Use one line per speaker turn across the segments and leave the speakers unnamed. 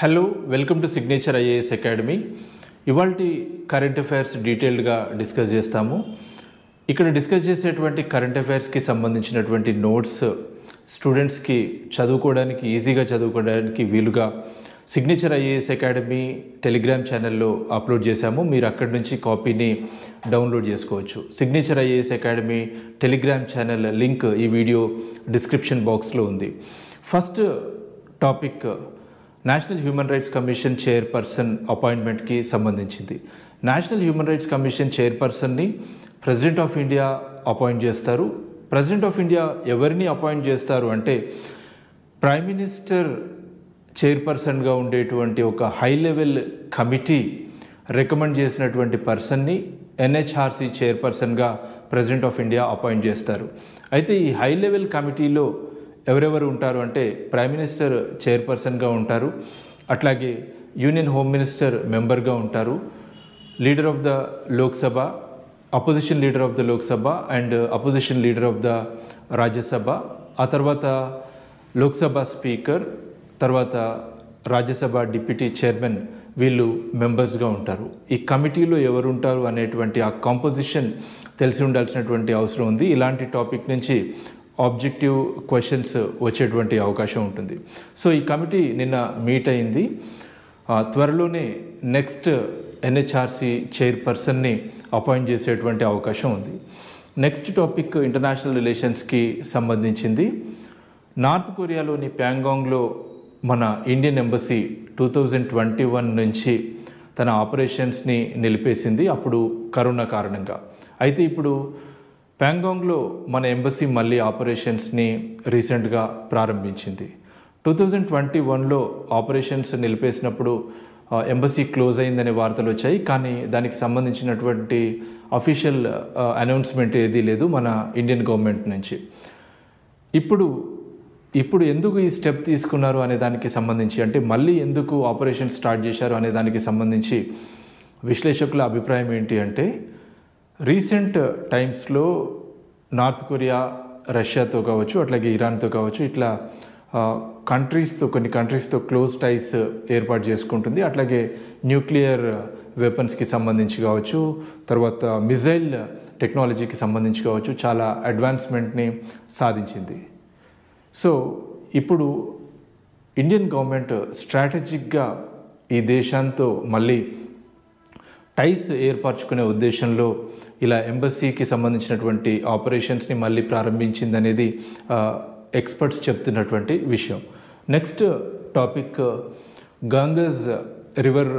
Hello welcome to signature IAS academy. ఇవాల్టి current affairs డీటెయిల్డ్గా discuss చేస్తాము. ఇక్కడ డిస్కస్ చేసేటువంటి కరెంట్ అఫైర్స్కి సంబంధించినటువంటి నోట్స్ స్టూడెంట్స్కి చదువుకోవడానికి ఈజీగా చదువుకోవడానికి వీలుగా సిగ్నేచర్ ఐఏఎస్ అకాడమీ టెలిగ్రామ్ ఛానల్లో అప్లోడ్ చేశాము. మీరు అక్కడి నుంచి కాపీని డౌన్లోడ్ చేసుకోవచ్చు. Signature IAS academy Telegram channel link ఈ వీడియో డిస్క్రిప్షన్ బాక్స్లో ఉంది. First topic national human rights commission chairperson అపాయింట్మెంట్కి సంబంధించింది. నేషనల్ హ్యూమన్ రైట్స్ కమిషన్ చైర్పర్సన్ని ప్రెసిడెంట్ ఆఫ్ ఇండియా అపాయింట్ చేస్తారు. ప్రెసిడెంట్ ఆఫ్ ఇండియా ఎవరిని అపాయింట్ చేస్తారు అంటే ప్రైమ్ మినిస్టర్ చైర్పర్సన్గా ఉండేటువంటి ఒక హై లెవెల్ కమిటీ రికమెండ్ చేసినటువంటి పర్సన్ని ఎన్హెచ్ఆర్సీ చైర్పర్సన్గా ప్రెసిడెంట్ ఆఫ్ ఇండియా అపాయింట్ చేస్తారు. అయితే ఈ హై లెవెల్ కమిటీలో ఎవరెవరు ఉంటారు అంటే ప్రైమ్ మినిస్టర్ చైర్పర్సన్గా ఉంటారు, అట్లాగే యూనియన్ హోమ్ మినిస్టర్ మెంబర్గా ఉంటారు, leader of the Lok Sabha, opposition leader of the Lok Sabha and opposition leader of the Rajya Sabha, ఆ తర్వాత లోక్సభ స్పీకర్, తర్వాత రాజ్యసభ డిప్యూటీ చైర్మన్, వీళ్ళు మెంబర్స్గా ఉంటారు. ఈ కమిటీలో ఎవరు ఉంటారు అనేటువంటి ఆ కాంపోజిషన్ తెలిసి ఉండాల్సినటువంటి అవసరం ఉంది. ఇలాంటి టాపిక్ నుంచి ఆబ్జెక్టివ్ క్వశ్చన్స్ వచ్చేటువంటి అవకాశం ఉంటుంది. సో ఈ కమిటీ నిన్న మీట్ అయింది. త్వరలోనే నెక్స్ట్ ఎన్హెచ్ఆర్సీ చైర్పర్సన్ని అపాయింట్ చేసేటువంటి అవకాశం ఉంది. నెక్స్ట్ టాపిక్ ఇంటర్నేషనల్ రిలేషన్స్కి సంబంధించింది. నార్త్ కొరియాలోని ప్యాంగాంగ్లో మన ఇండియన్ ఎంబసీ 2021 నుంచి తన ఆపరేషన్స్ని నిలిపేసింది, అప్పుడు కరోనా కారణంగా. అయితే ఇప్పుడు ప్యాంగాంగ్లో మన ఎంబసీ మళ్ళీ ఆపరేషన్స్ని రీసెంట్గా ప్రారంభించింది. 2021లో ఆపరేషన్స్ నిలిపేసినప్పుడు ఎంబసీ క్లోజ్ అయిందనే వార్తలు వచ్చాయి, కానీ దానికి సంబంధించినటువంటి అఫీషియల్ అనౌన్స్మెంట్ ఏదీ లేదు మన ఇండియన్ గవర్నమెంట్ నుంచి. ఇప్పుడు ఎందుకు ఈ స్టెప్ తీసుకున్నారు అనే దానికి సంబంధించి, అంటే మళ్ళీ ఎందుకు ఆపరేషన్ స్టార్ట్ చేశారు అనే దానికి సంబంధించి విశ్లేషకుల అభిప్రాయం ఏంటి అంటే, రీసెంట్ టైమ్స్లో నార్త్ కొరియా రష్యాతో కావచ్చు, అట్లాగే ఇరాన్తో కావచ్చు, ఇట్లా కొన్ని కంట్రీస్తో క్లోజ్ టైస్ ఏర్పాటు చేసుకుంటుంది. అట్లాగే న్యూక్లియర్ వెపన్స్కి సంబంధించి కావచ్చు, తర్వాత మిజైల్ టెక్నాలజీకి సంబంధించి కావచ్చు, చాలా అడ్వాన్స్మెంట్ని సాధించింది. సో ఇప్పుడు ఇండియన్ గవర్నమెంట్ స్ట్రాటజిక్గా ఈ దేశంతో మళ్ళీ టైస్ ఏర్పరచుకునే ఉద్దేశంలో ఇలా ఎంబసీకి సంబంధించినటువంటి ఆపరేషన్స్ని మళ్ళీ ప్రారంభించిందనేది ఎక్స్పర్ట్స్ చెప్తున్నటువంటి విషయం. నెక్స్ట్ టాపిక్ గంగస్ రివర్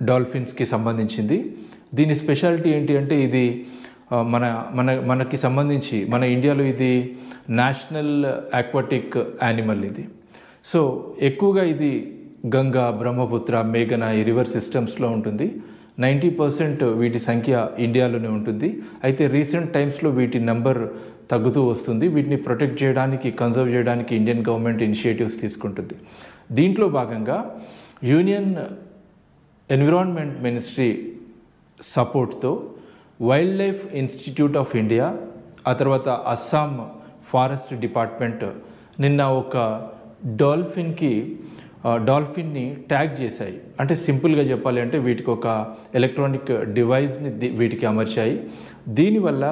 డాల్ఫిన్స్కి సంబంధించింది. దీని స్పెషాలిటీ ఏంటి అంటే, ఇది మనకి సంబంధించి మన ఇండియాలో ఇది నేషనల్ ఆక్వాటిక్ యానిమల్ ఇది. సో ఎక్కువగా ఇది గంగా, బ్రహ్మపుత్ర, మేఘన ఈ రివర్ సిస్టమ్స్లో ఉంటుంది. 90% వీటి సంఖ్య ఇండియాలోనే ఉంటుంది. అయితే రీసెంట్ టైమ్స్లో వీటి నెంబర్ తగ్గుతూ వస్తుంది. వీటిని ప్రొటెక్ట్ చేయడానికి, కన్జర్వ్ చేయడానికి ఇండియన్ గవర్నమెంట్ ఇనిషియేటివ్స్ తీసుకుంటుంది. దీంట్లో భాగంగా యూనియన్ ఎన్విరాన్మెంట్ మినిస్ట్రీ సపోర్ట్తో wild life institute of India, ఆ తర్వాత అస్సాం ఫారెస్ట్ డిపార్ట్మెంట్ నిన్న ఒక డాల్ఫిన్ని ట్యాగ్ చేశాయి. అంటే సింపుల్గా చెప్పాలి అంటే వీటికి ఒక ఎలక్ట్రానిక్ డివైస్ని వీటికి అమర్చాయి. దీనివల్ల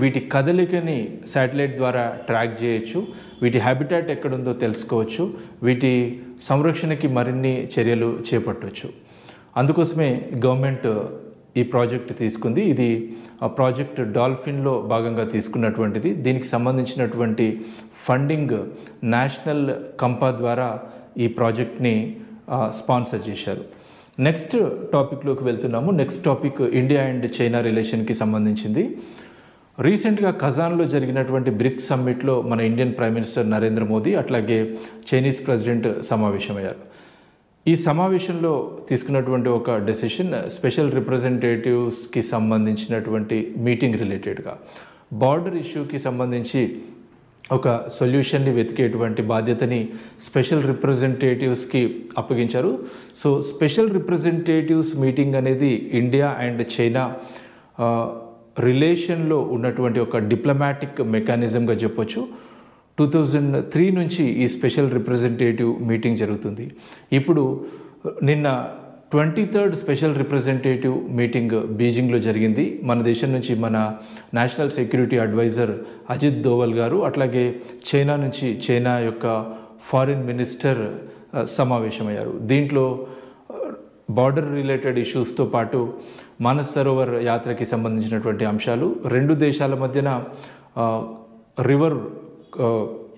వీటి కదలికని శాటిలైట్ ద్వారా ట్రాక్ చేయొచ్చు, వీటి హ్యాబిటాట్ ఎక్కడుందో తెలుసుకోవచ్చు, వీటి సంరక్షణకి మరిన్ని చర్యలు చేపట్టవచ్చు. అందుకోసమే గవర్నమెంట్ ఈ ప్రాజెక్ట్ తీసుకుంది. ఇది ప్రాజెక్ట్ డాల్ఫిన్లో భాగంగా తీసుకున్నటువంటిది. దీనికి సంబంధించినటువంటి ఫండింగ్ నేషనల్ కంపా ద్వారా ఈ ప్రాజెక్ట్ని స్పాన్సర్ చేశారు. నెక్స్ట్ టాపిక్లోకి వెళ్తున్నాము. Next topic India and China రిలేషన్కి సంబంధించింది. రీసెంట్గా కజాన్లో జరిగినటువంటి బ్రిక్స్ సమ్మిట్లో మన Indian prime minister Narendra Modi, అట్లాగే చైనీస్ ప్రెసిడెంట్ సమావేశమయ్యారు. ఈ సమావేశంలో తీసుకున్నటువంటి ఒక డెసిషన్ స్పెషల్ రిప్రజెంటేటివ్స్కి సంబంధించినటువంటి మీటింగ్ రిలేటెడ్గా బార్డర్ ఇష్యూకి సంబంధించి ఒక సొల్యూషన్ని వెతికేటువంటి బాధ్యతని స్పెషల్ రిప్రజెంటేటివ్స్కి అప్పగించారు. సో స్పెషల్ రిప్రజెంటేటివ్స్ మీటింగ్ అనేది ఇండియా అండ్ చైనా రిలేషన్లో ఉన్నటువంటి ఒక డిప్లొమాటిక్ మెకానిజంగా చెప్పొచ్చు. 2003 నుంచి ఈ స్పెషల్ రిప్రజెంటేటివ్ మీటింగ్ జరుగుతుంది. ఇప్పుడు నిన్న 23rd స్పెషల్ రిప్రజెంటేటివ్ మీటింగ్ బీజింగ్లో జరిగింది. మన దేశం నుంచి మన national security adviser Ajit Doval గారు, అట్లాగే చైనా నుంచి చైనా యొక్క ఫారిన్ మినిస్టర్ సమావేశమయ్యారు. దీంట్లో బార్డర్ రిలేటెడ్ ఇష్యూస్తో పాటు మానస్ సరోవర్ యాత్రకి సంబంధించినటువంటి అంశాలు, రెండు దేశాల మధ్యన రివర్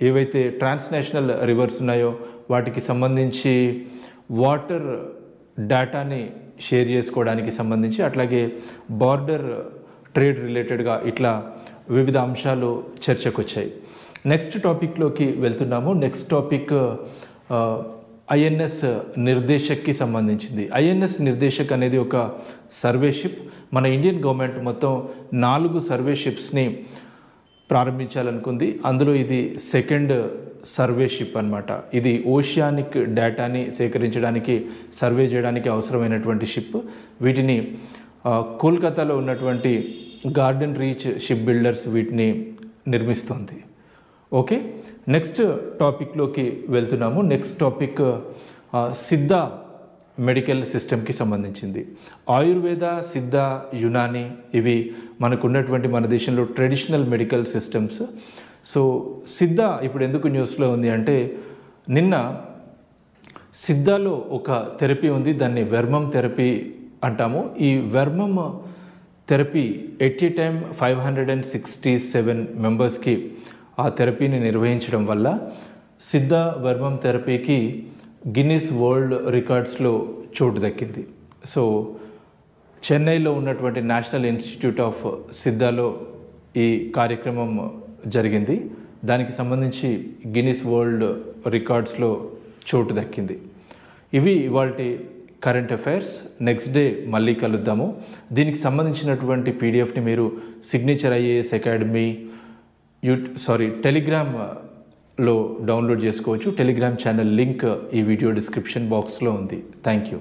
ఏవైతే ట్రాన్స్నేషనల్ రివర్స్ ఉన్నాయో వాటికి సంబంధించి వాటర్ డేటాని షేర్ చేసుకోవడానికి సంబంధించి, అట్లాగే బార్డర్ ట్రేడ్ రిలేటెడ్గా ఇట్లా వివిధ అంశాలు చర్చకు వచ్చాయి. నెక్స్ట్ టాపిక్లోకి వెళ్తున్నాము. నెక్స్ట్ టాపిక్ ఐఎన్ఎస్ నిర్దేశక్కి సంబంధించింది. ఐఎన్ఎస్ నిర్దేశక్ అనేది ఒక సర్వే షిప్. మన ఇండియన్ గవర్నమెంట్ మొత్తం 4 సర్వే షిప్స్ని ప్రారంభించాలనుకుంది. అందులో ఇది సెకండ్ సర్వే షిప్ అన్నమాట. ఇది ఓషియానిక్ డేటాని సేకరించడానికి, సర్వే చేయడానికి అవసరమైనటువంటి షిప్. వీటిని కోల్కతాలో ఉన్నటువంటి గార్డెన్ రీచ్ షిప్ బిల్డర్స్ వీటిని నిర్మిస్తుంది. ఓకే, నెక్స్ట్ టాపిక్లోకి వెళ్తున్నాము. నెక్స్ట్ టాపిక్ సిద్ధ మెడికల్ సిస్టమ్కి సంబంధించింది. ఆయుర్వేద, సిద్ధ, యునాని ఇవి మనకున్నటువంటి మన దేశంలో ట్రెడిషనల్ మెడికల్ సిస్టమ్స్. సో సిద్ధ ఇప్పుడు ఎందుకు న్యూస్లో ఉంది అంటే, నిన్న సిద్ధాలో ఒక థెరపీ ఉంది, దాన్ని వెర్మమ్ థెరపీ అంటాము. ఈ వెర్మమ్ థెరపీ ఎట్ ఏ టైమ్ 567 మెంబర్స్కి ఆ థెరపీని నిర్వహించడం వల్ల సిద్ధ వెర్మమ్ థెరపీకి గిన్నిస్ వరల్డ్ రికార్డ్స్లో చోటు దక్కింది. సో చెన్నైలో ఉన్నటువంటి నేషనల్ ఇన్స్టిట్యూట్ ఆఫ్ సిద్ధాలో ఈ కార్యక్రమం జరిగింది. దానికి సంబంధించి గిన్నిస్ వరల్డ్ రికార్డ్స్లో చోటు దక్కింది. ఇవి ఇవాల్టి కరెంట్ అఫైర్స్. నెక్స్ట్ డే మళ్ళీ కలుద్దాము. దీనికి సంబంధించినటువంటి పీడిఎఫ్ని మీరు సిగ్నేచర్ ఐఏఎస్ అకాడమీ టెలిగ్రామ్లో డౌన్లోడ్ చేసుకోవచ్చు. టెలిగ్రామ్ ఛానల్ లింక్ ఈ వీడియో డిస్క్రిప్షన్ బాక్స్లో ఉంది. Thank you.